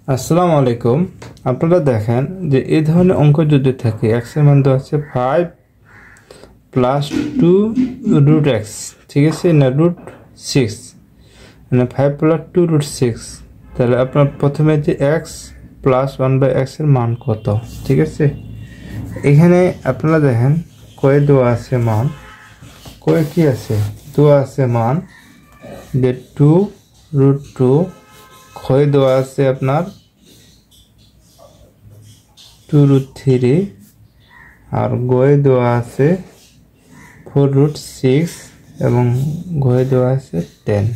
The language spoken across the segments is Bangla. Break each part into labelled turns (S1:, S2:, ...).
S1: আসসালামু আলাইকুম। আপনারা দেখেন যে এই ধরনের অঙ্ক যদি থাকে x এর মান দেওয়া আছে 5 প্লাস 2 রুট এক্স, ঠিক আছে, না রুট 6, মানে 5 প্লাস 2 রুট 6, তাহলে আপনার প্রথমে যে x প্লাস 1/x এর মান কত, ঠিক আছে। এখানে আপনারা দেখেন কয়ে দেওয়া আছে মান, কয়ে কি আছে দেওয়া আছে মান যে 2 রুট 2, ক্ষয় দেওয়া আছে আপনার 2 রুট 3, আর গয়ে দেওয়া আছে 4 রুট 6 এবং গয়ে দেওয়া আছে 10।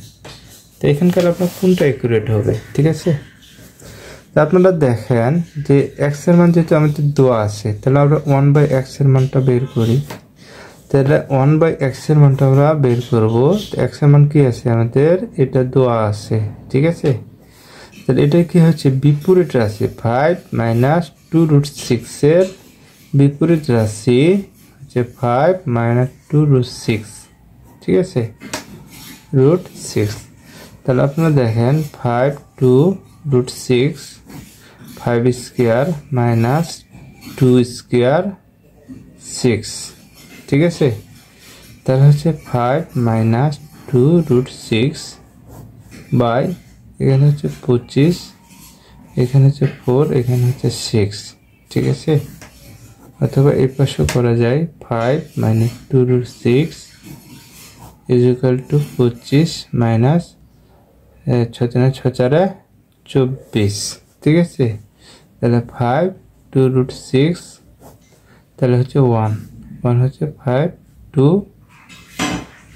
S1: তো এখানকার আপনার কোনটা অ্যাকুরেট হবে, ঠিক আছে। তো আপনারা দেখেন যে x এর মান যেহেতু আমাদের দেওয়া আছে, তাহলে আমরা 1/x এর মানটা বের করি। তাহলে 1/x এর মানটা আমরা বের করব। x এর মান কি আছে আমাদের, এটা দেওয়া আছে, ঠিক আছে। তাহলে এটা কি হচ্ছে বিপরীত রাশি, 5 মাইনাস 2 রুট 6 এর বিপরীত রাশি হচ্ছে 5 মাইনাস 2 রুট 6, ঠিক আছে, রুট 6। তাহলে আপনারা দেখেন 5 2 রুট 6, 5 স্কোয়ার মাইনাস 2 স্কোয়ার 6, ঠিক আছে। তাহলে হচ্ছে 5 মাইনাস 2 রুট 6 বাই, এখানে হচ্ছে 25, এখানে হচ্ছে 4, এখানে হচ্ছে 6, ঠিক আছে। অথবা এই পাশেও করা যায় 5 minus 2 root 6 is equal to 25 minus 6 24, ঠিক আছে। তাহলে 5 2 রুট 6, তাহলে হচ্ছে 1 হচ্ছে 5 2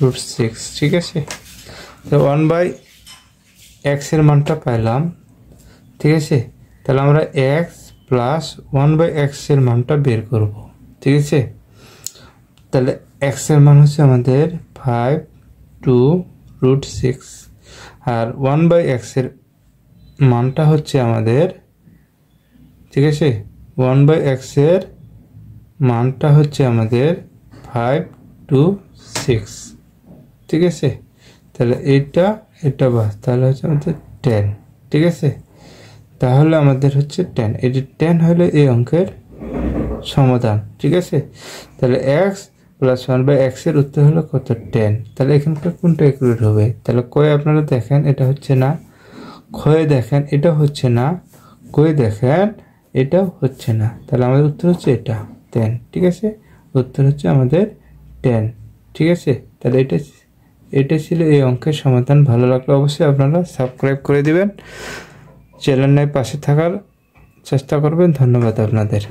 S1: রুট 6, ঠিক আছে। তো 1/x এর মানটা পাইলাম, ঠিক আছে। তাহলে আমরা x প্লাস 1/x এর মানটা বের করব, ঠিক আছে। তাহলে x এর মান হচ্ছে আমাদের 5 2 রুট 6, আর 1/x এর মানটা হচ্ছে আমাদের, ঠিক আছে, 1/x এর মানটা হচ্ছে আমাদের 5 2 6, ঠিক আছে। তাহলে এটা বাস, তাহলে হচ্ছে আমাদের 10, ঠিক আছে। তাহলে আমাদের হচ্ছে 10, এটি 10 হলে এই অঙ্কের সমাধান, ঠিক আছে। তাহলে x প্লাস 1/x এর উত্তর হলো কত, 10। তাহলে এখানকার কোনটা অ্যাকুরেট হবে, তাহলে কয়ে আপনারা দেখেন এটা হচ্ছে না, ক্ষয়ে দেখেন এটা হচ্ছে না, কয়ে দেখেন এটাও হচ্ছে না, তাহলে আমাদের উত্তর হচ্ছে এটা 10, ঠিক আছে। উত্তর হচ্ছে আমাদের 10, ঠিক আছে। তাহলে এটা ছিল এই অঙ্কের সমাধান। ভালো লাগলে অবশ্যই আপনারা সাবস্ক্রাইব করে দিবেন, চ্যানেলের পাশে থাকার চেষ্টা করবেন। ধন্যবাদ আপনাদের।